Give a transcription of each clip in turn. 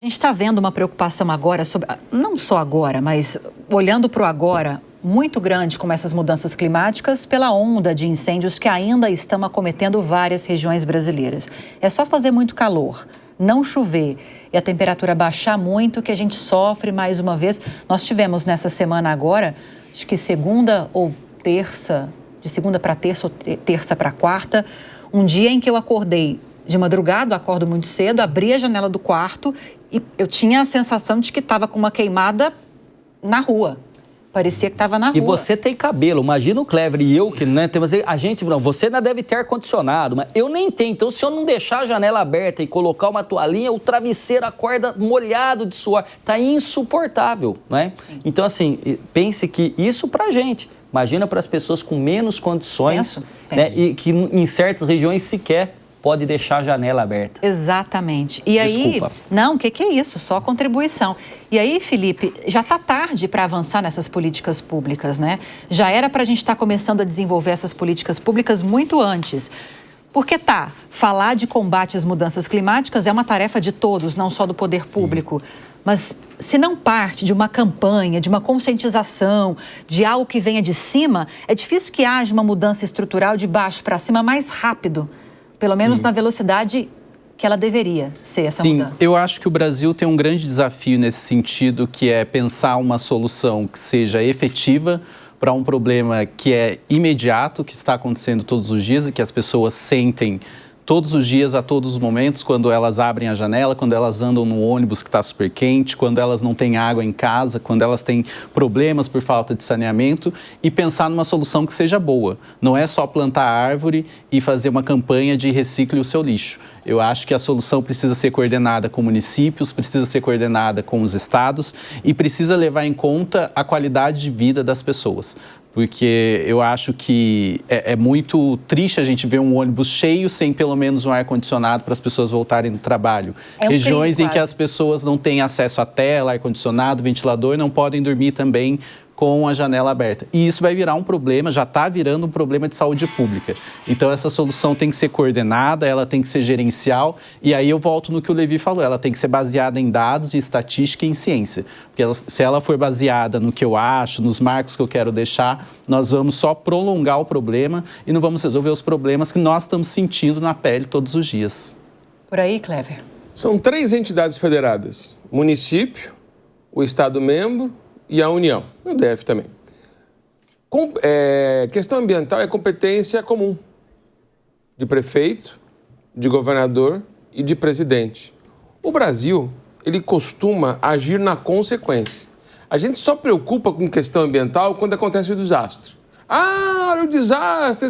A gente está vendo uma preocupação agora, não só agora, mas olhando para o agora, muito grande com essas mudanças climáticas pela onda de incêndios que ainda estão acometendo várias regiões brasileiras. É só fazer muito calor, não chover e a temperatura baixar muito que a gente sofre mais uma vez. Nós tivemos nessa semana agora, acho que segunda ou terça, de segunda para terça ou terça para quarta, um dia em que eu acordei de madrugada, acordo muito cedo, abri a janela do quarto e eu tinha a sensação de que estava com uma queimada na rua. Parecia que estava na rua. E você tem cabelo, imagina o Clever e eu, que né, temos a gente, não, você ainda deve ter ar-condicionado, mas eu nem tenho. Então, se eu não deixar a janela aberta e colocar uma toalhinha, o travesseiro acorda molhado de suor. Tá insuportável, né? Então, assim, pense que isso pra gente. Imagina para as pessoas com menos condições, Penso. Né, e que em certas regiões sequer pode deixar a janela aberta. Exatamente. E Desculpa. aí, não, o que é isso? Só contribuição. E aí, Felipe, já está tarde para avançar nessas políticas públicas, né? Já era para a gente estar começando a desenvolver essas políticas públicas muito antes. Porque falar de combate às mudanças climáticas é uma tarefa de todos, não só do poder público. Mas se não parte de uma campanha, de uma conscientização, de algo que venha de cima, é difícil que haja uma mudança estrutural de baixo para cima mais rápido. Pelo menos na velocidade que ela deveria ser essa mudança. Sim, eu acho que o Brasil tem um grande desafio nesse sentido, que é pensar uma solução que seja efetiva para um problema que é imediato, que está acontecendo todos os dias e que as pessoas sentem todos os dias, a todos os momentos, quando elas abrem a janela, quando elas andam no ônibus que está super quente, quando elas não têm água em casa, quando elas têm problemas por falta de saneamento, e pensar numa solução que seja boa. Não é só plantar árvore e fazer uma campanha de recicle o seu lixo. Eu acho que a solução precisa ser coordenada com municípios, precisa ser coordenada com os estados e precisa levar em conta a qualidade de vida das pessoas. Porque eu acho que é muito triste a gente ver um ônibus cheio sem pelo menos um ar-condicionado para as pessoas voltarem do trabalho. Regiões em que as pessoas não têm acesso a tela, ar-condicionado, ventilador, não podem dormir também com a janela aberta. E isso vai virar um problema, já está virando um problema de saúde pública. Então, essa solução tem que ser coordenada, ela tem que ser gerencial, e aí eu volto no que o Levi falou, ela tem que ser baseada em dados, em estatística e em ciência. Porque se ela for baseada no que eu acho, nos marcos que eu quero deixar, nós vamos só prolongar o problema e não vamos resolver os problemas que nós estamos sentindo na pele todos os dias. Por aí, Clever? São 3 entidades federadas, o município, o Estado-membro e a União, e o DF também. Questão ambiental é competência comum de prefeito, de governador e de presidente. O Brasil, ele costuma agir na consequência. A gente só preocupa com questão ambiental quando acontece o desastre. Olha o desastre!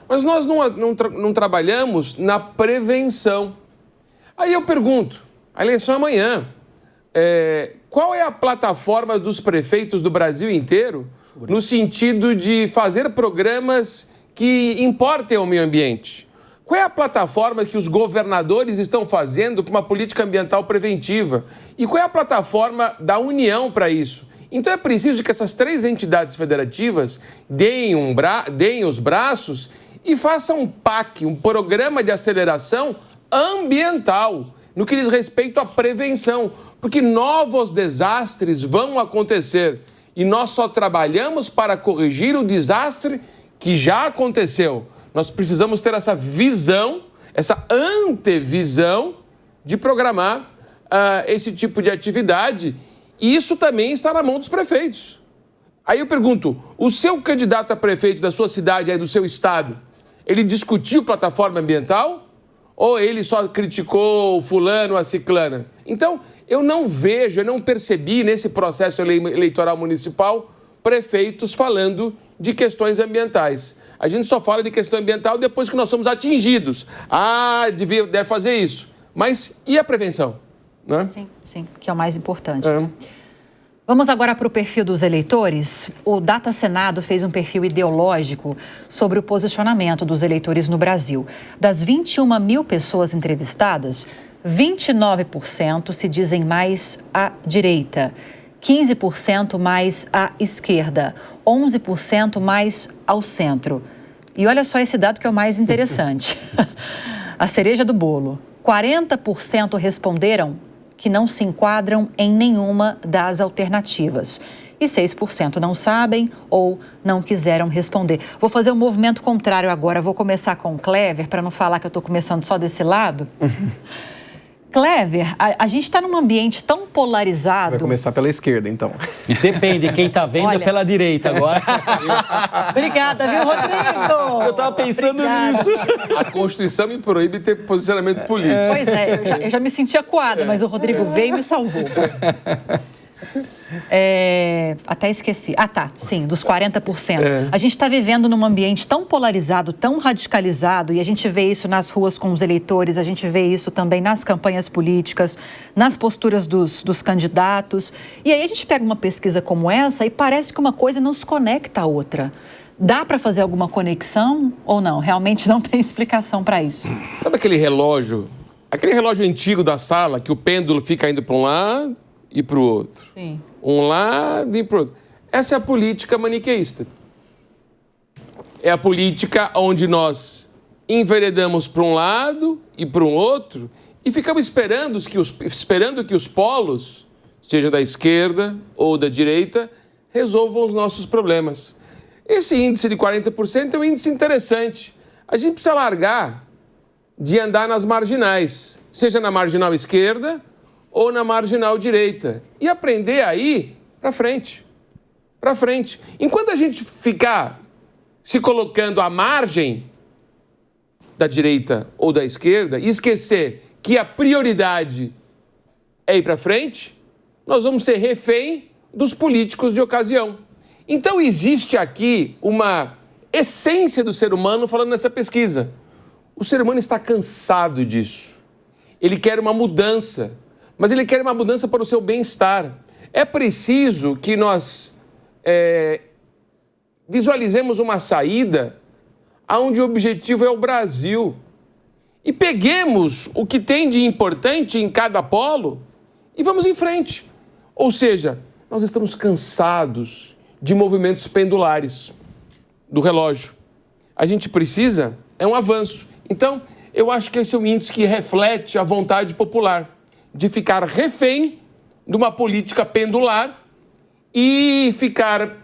Mas nós não trabalhamos na prevenção. Aí eu pergunto, a eleição é amanhã. Qual é a plataforma dos prefeitos do Brasil inteiro no sentido de fazer programas que importem ao meio ambiente? Qual é a plataforma que os governadores estão fazendo para uma política ambiental preventiva? E qual é a plataforma da União para isso? Então é preciso que essas 3 entidades federativas deem os braços e façam um PAC, um programa de aceleração ambiental, no que diz respeito à prevenção. Porque novos desastres vão acontecer e nós só trabalhamos para corrigir o desastre que já aconteceu. Nós precisamos ter essa visão, essa antevisão de programar esse tipo de atividade e isso também está na mão dos prefeitos. Aí eu pergunto, o seu candidato a prefeito da sua cidade, aí do seu estado, ele discutiu plataforma ambiental ou ele só criticou o fulano, a ciclana? Então, eu não percebi nesse processo eleitoral municipal prefeitos falando de questões ambientais. A gente só fala de questão ambiental depois que nós somos atingidos. Deve fazer isso. Mas e a prevenção? Né? Sim, que é o mais importante. Vamos agora para o perfil dos eleitores. O Data Senado fez um perfil ideológico sobre o posicionamento dos eleitores no Brasil. Das 21 mil pessoas entrevistadas, 29% se dizem mais à direita, 15% mais à esquerda, 11% mais ao centro. E olha só esse dado que é o mais interessante. A cereja do bolo. 40% responderam que não se enquadram em nenhuma das alternativas. E 6% não sabem ou não quiseram responder. Vou fazer um movimento contrário agora. Vou começar com o Clever, para não falar que eu estou começando só desse lado. Clever, a gente está num ambiente tão polarizado... Você vai começar pela esquerda, então. Depende, quem está vendo é pela direita agora. Obrigada, viu, Rodrigo? Eu estava pensando nisso. A Constituição me proíbe ter posicionamento político. Pois é, eu já me senti acuada, mas o Rodrigo veio e me salvou. Até esqueci. Ah, tá. Sim, dos 40%. A gente está vivendo num ambiente tão polarizado, tão radicalizado, e a gente vê isso nas ruas com os eleitores, a gente vê isso também nas campanhas políticas, nas posturas dos candidatos. E aí a gente pega uma pesquisa como essa e parece que uma coisa não se conecta à outra. Dá para fazer alguma conexão ou não? Realmente não tem explicação para isso. Sabe aquele relógio antigo da sala, que o pêndulo fica indo para um lado e para o outro? Sim. Um lado e para o outro. Essa é a política maniqueísta. É a política onde nós enveredamos para um lado e para o outro e ficamos esperando que os polos, seja da esquerda ou da direita, resolvam os nossos problemas. Esse índice de 40% é um índice interessante. A gente precisa largar de andar nas marginais, seja na marginal esquerda ou na marginal direita, e aprender a ir para frente. Para frente. Enquanto a gente ficar se colocando à margem da direita ou da esquerda e esquecer que a prioridade é ir para frente, nós vamos ser refém dos políticos de ocasião. Então existe aqui uma essência do ser humano falando nessa pesquisa. O ser humano está cansado disso. Ele quer uma mudança, mas ele quer uma mudança para o seu bem-estar. É preciso que nós visualizemos uma saída onde o objetivo é o Brasil. E peguemos o que tem de importante em cada polo e vamos em frente. Ou seja, nós estamos cansados de movimentos pendulares do relógio. A gente precisa, é um avanço. Então, eu acho que esse é um índice que reflete a vontade popular de ficar refém de uma política pendular e ficar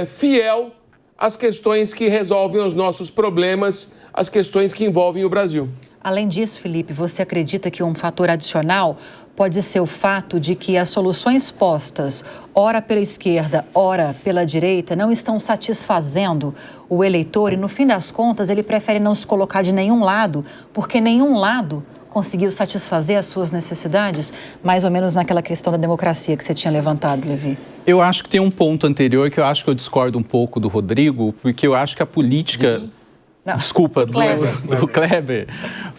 fiel às questões que resolvem os nossos problemas, às questões que envolvem o Brasil. Além disso, Felipe, você acredita que um fator adicional pode ser o fato de que as soluções postas, ora pela esquerda, ora pela direita, não estão satisfazendo o eleitor e, no fim das contas, ele prefere não se colocar de nenhum lado, porque nenhum lado conseguiu satisfazer as suas necessidades, mais ou menos naquela questão da democracia que você tinha levantado, Levi? Eu acho que tem um ponto anterior que eu acho que eu discordo um pouco do Rodrigo, porque eu acho que a política... Não. Desculpa, do Clever,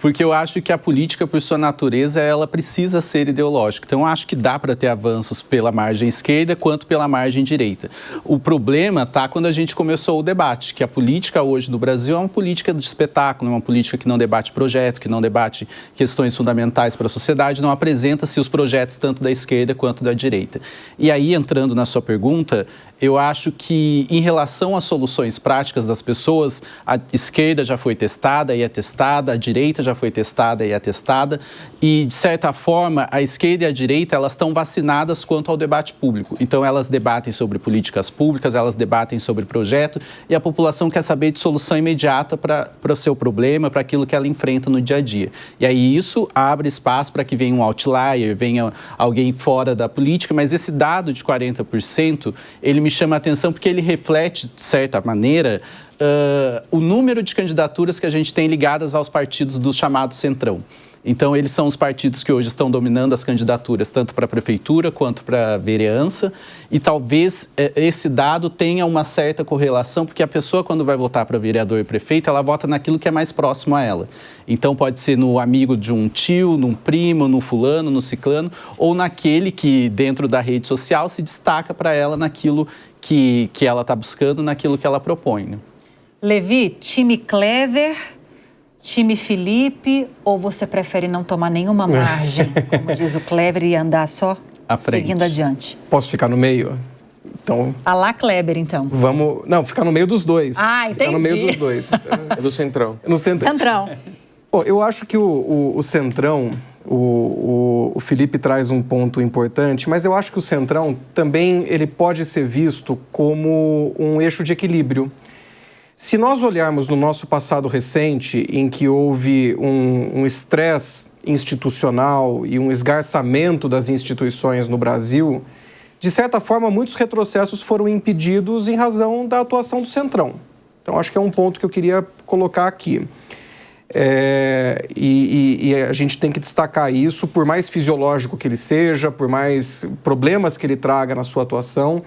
porque eu acho que a política, por sua natureza, ela precisa ser ideológica. Então, eu acho que dá para ter avanços pela margem esquerda quanto pela margem direita. O problema está quando a gente começou o debate, que a política hoje no Brasil é uma política de espetáculo, é uma política que não debate projeto, que não debate questões fundamentais para a sociedade, não apresenta-se os projetos tanto da esquerda quanto da direita. E aí, entrando na sua pergunta, eu acho que, em relação às soluções práticas das pessoas, a esquerda já foi testada e é testada, a direita já foi testada e é testada, e, de certa forma, a esquerda e a direita, elas estão vacinadas quanto ao debate público. Então, elas debatem sobre políticas públicas, elas debatem sobre projeto, e a população quer saber de solução imediata para o seu problema, para aquilo que ela enfrenta no dia a dia. E aí, isso abre espaço para que venha um outlier, venha alguém fora da política, mas esse dado de 40%, ele me chama a atenção porque ele reflete, de certa maneira, o número de candidaturas que a gente tem ligadas aos partidos do chamado Centrão. Então, eles são os partidos que hoje estão dominando as candidaturas, tanto para a prefeitura quanto para a vereança, e talvez esse dado tenha uma certa correlação, porque a pessoa, quando vai votar para vereador e prefeito, ela vota naquilo que é mais próximo a ela. Então, pode ser no amigo de um tio, num primo, no fulano, no ciclano, ou naquele que, dentro da rede social, se destaca para ela naquilo que ela está buscando, naquilo que ela propõe, né? Levi, time Clever, time Felipe, ou você prefere não tomar nenhuma margem, como diz o Clever, e andar só seguindo adiante? Posso ficar no meio? Então... A lá Kleber, então. Vamos... Não, ficar no meio dos dois. Ah, entendi. Ficar no meio dos dois. É do Centrão. No Centrão. Centrão. Pô, eu acho que o Centrão, O Felipe traz um ponto importante, mas eu acho que o Centrão também ele pode ser visto como um eixo de equilíbrio. Se nós olharmos no nosso passado recente, em que houve um estresse institucional e um esgarçamento das instituições no Brasil, de certa forma, muitos retrocessos foram impedidos em razão da atuação do Centrão. Então, acho que é um ponto que eu queria colocar aqui. E a gente tem que destacar isso, por mais fisiológico que ele seja, por mais problemas que ele traga na sua atuação,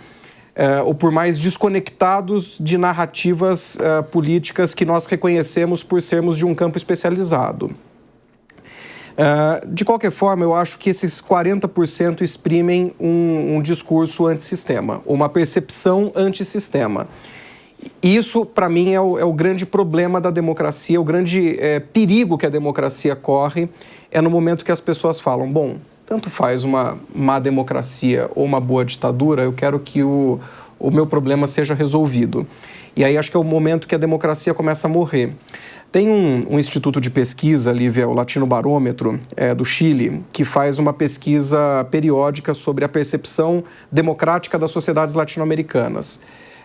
ou por mais desconectados de narrativas políticas que nós reconhecemos por sermos de um campo especializado. De qualquer forma, eu acho que esses 40% exprimem um discurso antissistema, uma percepção antissistema. Isso, para mim, é o grande problema da democracia, o grande perigo que a democracia corre é no momento que as pessoas falam, bom, tanto faz uma má democracia ou uma boa ditadura, eu quero que o meu problema seja resolvido. E aí acho que é o momento que a democracia começa a morrer. Tem um instituto de pesquisa, Lívia, o Latino Barômetro, do Chile, que faz uma pesquisa periódica sobre a percepção democrática das sociedades latino-americanas.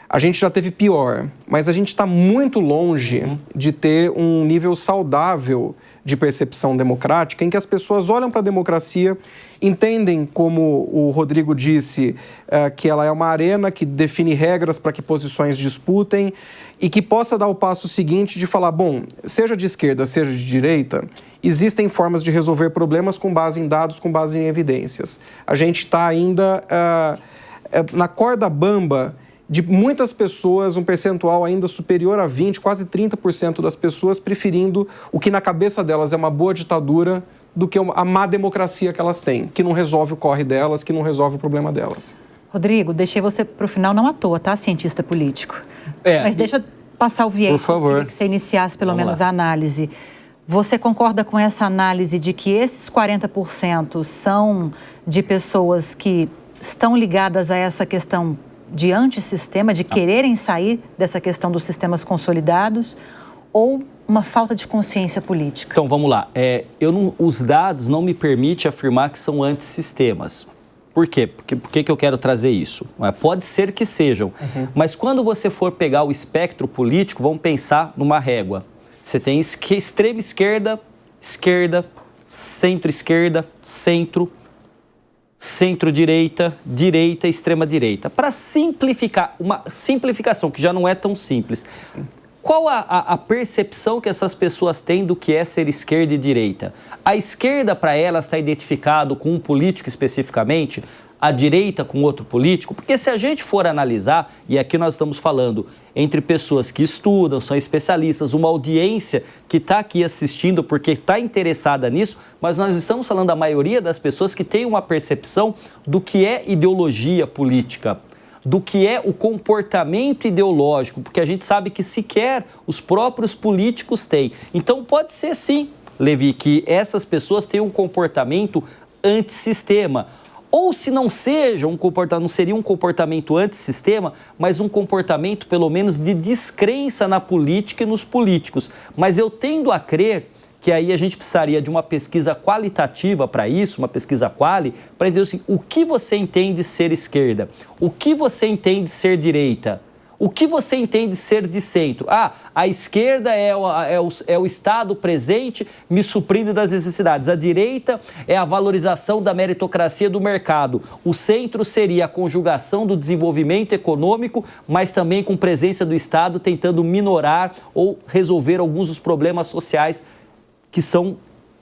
A gente já teve pior, mas a gente está muito longe de ter um nível saudável de percepção democrática, em que as pessoas olham para a democracia, entendem, como o Rodrigo disse, que ela é uma arena que define regras para que posições disputem e que possa dar o passo seguinte de falar, bom, seja de esquerda, seja de direita, existem formas de resolver problemas com base em dados, com base em evidências. A gente está ainda na corda bamba de muitas pessoas, um percentual ainda superior a 20%, quase 30% das pessoas preferindo o que na cabeça delas é uma boa ditadura do que a má democracia que elas têm, que não resolve o corre delas, que não resolve o problema delas. Rodrigo, deixei você para o final não à toa, tá? Cientista político. Mas deixa eu passar o viés. Por favor. Queria que você iniciasse pelo menos a análise. Você concorda com essa análise de que esses 40% são de pessoas que estão ligadas a essa questão de antissistema, de quererem sair dessa questão dos sistemas consolidados, ou uma falta de consciência política? Então, vamos lá. Os dados não me permitem afirmar que são antissistemas. Por quê? Por que eu quero trazer isso? Pode ser que sejam, mas quando você for pegar o espectro político, vamos pensar numa régua. Você tem extrema esquerda, esquerda, centro-esquerda, centro, centro-direita, direita e extrema-direita. Para simplificar, uma simplificação que já não é tão simples, qual a percepção que essas pessoas têm do que é ser esquerda e direita? A esquerda, para elas, está identificado com um político especificamente, a direita com outro político? Porque se a gente for analisar, e aqui nós estamos falando entre pessoas que estudam, são especialistas, uma audiência que está aqui assistindo porque está interessada nisso, mas nós estamos falando da maioria das pessoas que tem uma percepção do que é ideologia política, do que é o comportamento ideológico, porque a gente sabe que sequer os próprios políticos têm. Então pode ser sim, Levi, que essas pessoas têm um comportamento antissistema. Ou se não seja não seria um comportamento antissistema, mas um comportamento pelo menos de descrença na política e nos políticos. Mas eu tendo a crer que aí a gente precisaria de uma pesquisa qualitativa para isso, uma pesquisa quali, para entender assim, o que você entende ser esquerda, o que você entende ser direita, o que você entende ser de centro. A esquerda é o Estado presente me suprindo das necessidades. A direita é a valorização da meritocracia do mercado. O centro seria a conjugação do desenvolvimento econômico, mas também com presença do Estado tentando minorar ou resolver alguns dos problemas sociais que são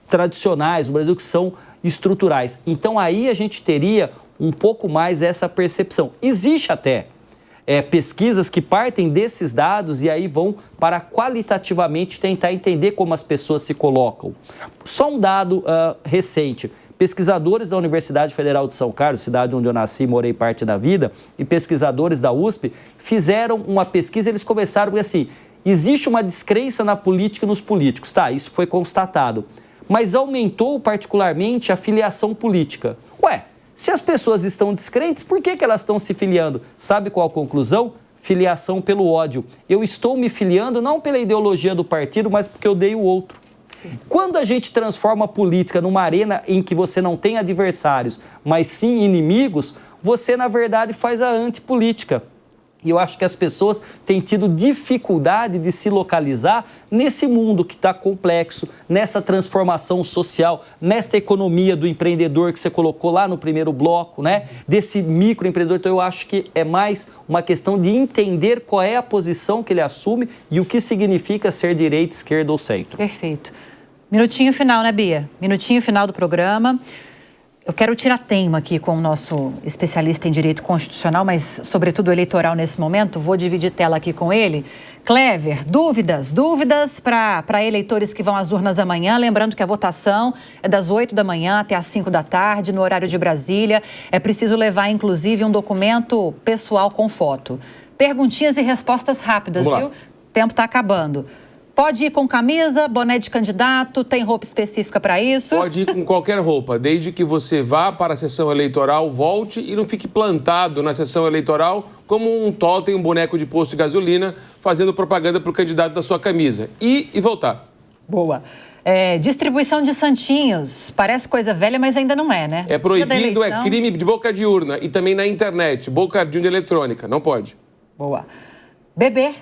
tradicionais no Brasil, que são estruturais. Então aí a gente teria um pouco mais essa percepção. Existe até pesquisas que partem desses dados e aí vão para qualitativamente tentar entender como as pessoas se colocam. Só um dado recente. Pesquisadores da Universidade Federal de São Carlos, cidade onde eu nasci e morei parte da vida, e pesquisadores da USP fizeram uma pesquisa e eles começaram assim, existe uma descrença na política e nos políticos. Tá, isso foi constatado. Mas aumentou particularmente a filiação política. Se as pessoas estão descrentes, por que elas estão se filiando? Sabe qual a conclusão? Filiação pelo ódio. Eu estou me filiando não pela ideologia do partido, mas porque eu odeio o outro. Quando a gente transforma a política numa arena em que você não tem adversários, mas sim inimigos, você, na verdade, faz a antipolítica. E eu acho que as pessoas têm tido dificuldade de se localizar nesse mundo que está complexo, nessa transformação social, nesta economia do empreendedor que você colocou lá no primeiro bloco, né? Desse microempreendedor. Então, eu acho que é mais uma questão de entender qual é a posição que ele assume e o que significa ser direita, esquerda ou centro. Perfeito. Minutinho final, né, Bia? Minutinho final do programa. Eu quero tirar tema aqui com o nosso especialista em direito constitucional, mas sobretudo eleitoral nesse momento. Vou dividir tela aqui com ele. Clever, dúvidas para eleitores que vão às urnas amanhã. Lembrando que a votação é das 8 da manhã até às 5 da tarde, no horário de Brasília. É preciso levar, inclusive, um documento pessoal com foto. Perguntinhas e respostas rápidas, viu? O tempo está acabando. Pode ir com camisa, boné de candidato, tem roupa específica para isso? Pode ir com qualquer roupa, desde que você vá para a sessão eleitoral, volte e não fique plantado na sessão eleitoral como um totem, um boneco de posto de gasolina, fazendo propaganda para o candidato da sua camisa. Ir e voltar. Boa. Distribuição de santinhos. Parece coisa velha, mas ainda não é, né? É proibido, é crime de boca de urna e também na internet, boca de urna eletrônica, não pode. Boa. Beber.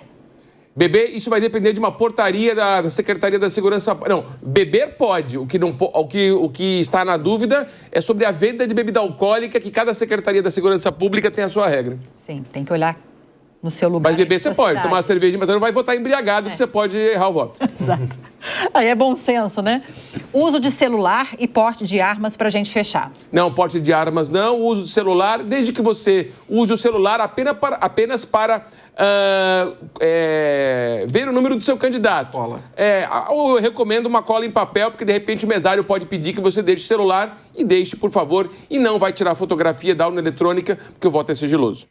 Beber, isso vai depender de uma portaria da Secretaria da Segurança... Não, beber pode. O que está na dúvida é sobre a venda de bebida alcoólica, que cada Secretaria da Segurança Pública tem a sua regra. Sim, tem que olhar no seu lugar. Mas beber você pode. Tomar cerveja, mas você não vai votar embriagado, que você pode errar o voto. Exato. Aí é bom senso, né? Uso de celular e porte de armas para a gente fechar. Não, porte de armas não. Uso de celular, desde que você use o celular apenas para ver o número do seu candidato. Cola. Eu recomendo uma cola em papel, porque de repente o mesário pode pedir que você deixe o celular e deixe, por favor, e não vai tirar fotografia da urna eletrônica, porque o voto é sigiloso.